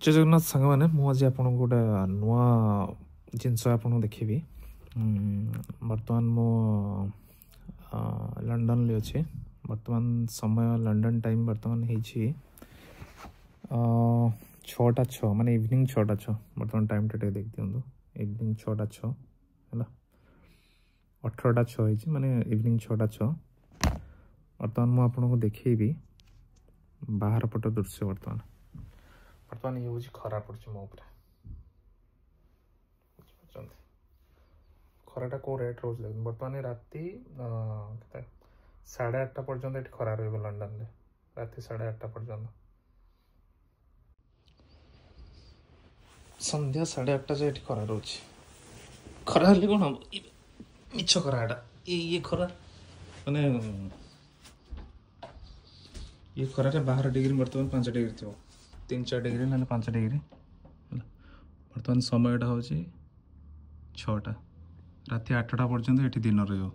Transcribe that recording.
जय जगन्नाथ सांग मैंने मुझे आप गोटे नुआ जिनस आप देखी बर्तमान मो लंडन ले अच्छे बर्तमान समय लंडन टाइम बर्तमान छटा छ माने इवनिंग छटा छ बर्तमान टाइम टा देख दिखाँ इवनिंग छटा छ है 18टा 6 माने इवनिंग छटा छ बर्तमान मुझे देखी बाहर पट दृश्य बर्तमान बर्तमान ये हूँ खरा पड़े मो खराटा कौ रेट रोज लगे बर्तमान राति 8:30 पर्यंत ये खरा रही लंडन में राति 8:30 पर्यंत संध्या 8:30 जाए खरा रोच खरा हेल्ले कौन हम मिछ खराटा ये खरा माने ये खरारे 12 डिग्री बर्तमान 5 डिग्री थो 3-4 डिग्री ना 5 डिग्री बर्तमान समयटा हूँ 6टा राति 8टा पर्यंत ये दिन रही है।